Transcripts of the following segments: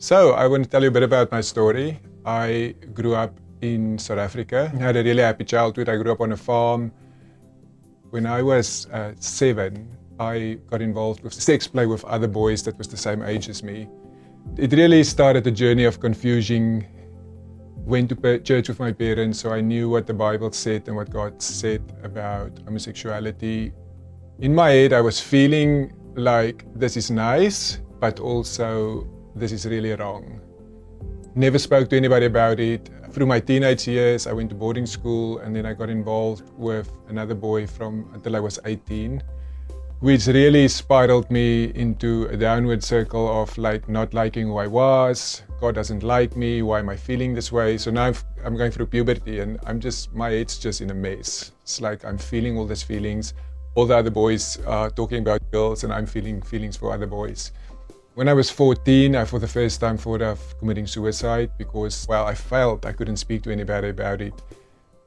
So I want to tell you a bit about my story. I grew up in South Africa. I had a really happy childhood. I grew up on a farm. When I was 7, I got involved with sex play with other boys that was the same age as me. It really started a journey of confusion. Went to church with my parents, so I knew what the Bible said and what God said about homosexuality. In my head, I was feeling like this is nice, but also this is really wrong. Never spoke to anybody about it. Through my teenage years, I went to boarding school, and then I got involved with another boy until I was 18, which really spiraled me into a downward circle of not liking who I was. God doesn't like me. Why am I feeling this way? So now I'm going through puberty, and my head's just in a mess. It's like I'm feeling all these feelings. All the other boys are talking about girls, and I'm feeling feelings for other boys. When I was 14, I for the first time thought of committing suicide because, I felt I couldn't speak to anybody about it.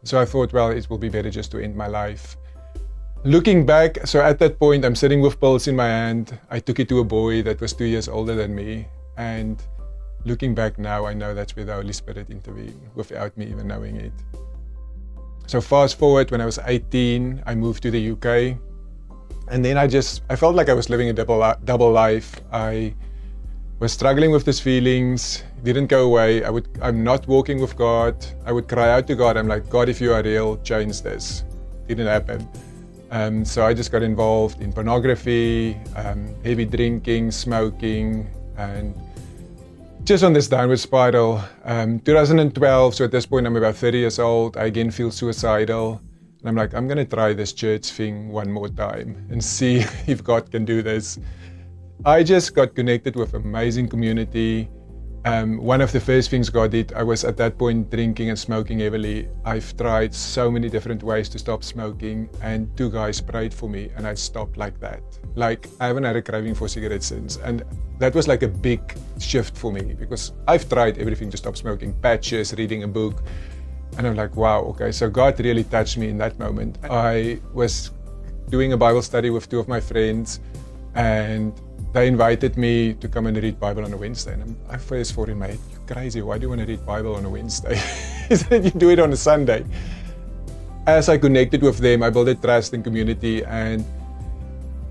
So I thought, it will be better just to end my life. Looking back, so at that point, I'm sitting with pills in my hand. I took it to a boy that was 2 years older than me. And looking back now, I know that's where the Holy Spirit intervened without me even knowing it. So fast forward, when I was 18, I moved to the UK. And then I felt like I was living a double life. I was struggling with these feelings, didn't go away. I'm not walking with God. I would cry out to God. I'm like, God, if you are real, change this. Didn't happen. So I just got involved in pornography, heavy drinking, smoking, and just on this downward spiral. 2012, so at this point I'm about 30 years old, I again feel suicidal. And I'm like, I'm going to try this church thing one more time and see if God can do this. I just got connected with an amazing community. One of the first things God did, I was at that point drinking and smoking heavily. I've tried so many different ways to stop smoking, and 2 guys prayed for me, and I stopped like that. I haven't had a craving for cigarettes since. And that was like a big shift for me because I've tried everything to stop smoking, patches, reading a book. And I'm like, wow, okay, so God really touched me in that moment. I was doing a Bible study with 2 of my friends, and they invited me to come and read Bible on a Wednesday. And I first thought in my head, you're crazy, why do you want to read Bible on a Wednesday? You do it on a Sunday. As I connected with them, I built a trust and community, and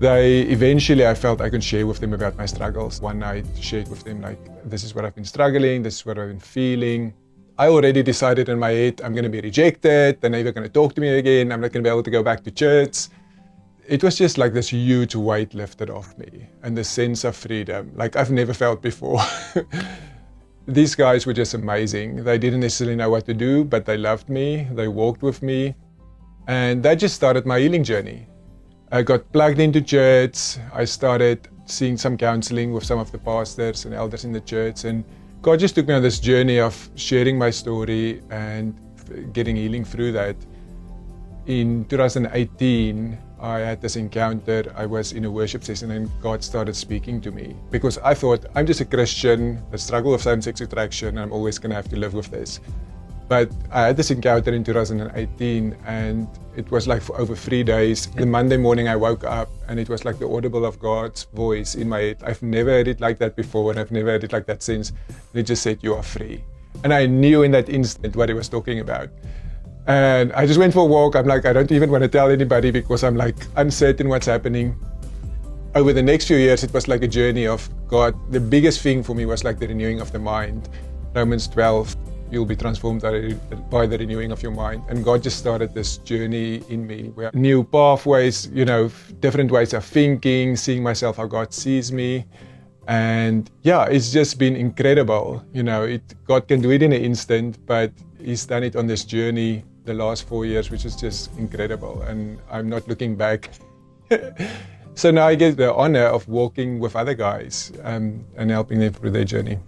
I felt I could share with them about my struggles. One night, shared with them, this is what I've been struggling, this is what I've been feeling. I already decided in my head, I'm going to be rejected, they're never going to talk to me again, I'm not going to be able to go back to church. It was just like this huge weight lifted off me, and the sense of freedom, like I've never felt before. These guys were just amazing. They didn't necessarily know what to do, but they loved me, they walked with me, and that just started my healing journey. I got plugged into church, I started seeing some counseling with some of the pastors and elders in the church, and God just took me on this journey of sharing my story and getting healing through that. In 2018, I had this encounter. I was in a worship session and God started speaking to me because I thought, I'm just a Christian, the struggle with same-sex attraction, I'm always going to have to live with this. But I had this encounter in 2018, and it was for over 3 days. The Monday morning I woke up, and it was like the audible of God's voice in my head. I've never heard it like that before, and I've never heard it like that since. And it just said, you are free. And I knew in that instant what he was talking about. And I just went for a walk. I'm like, I don't even want to tell anybody because I'm uncertain what's happening. Over the next few years, it was like a journey of God. The biggest thing for me was the renewing of the mind. Romans 12. You'll be transformed by the renewing of your mind. And God just started this journey in me where new pathways, different ways of thinking, seeing myself how God sees me. And it's just been incredible. God can do it in an instant, but He's done it on this journey the last 4 years, which is just incredible. And I'm not looking back. So now I get the honor of walking with other guys and helping them through their journey.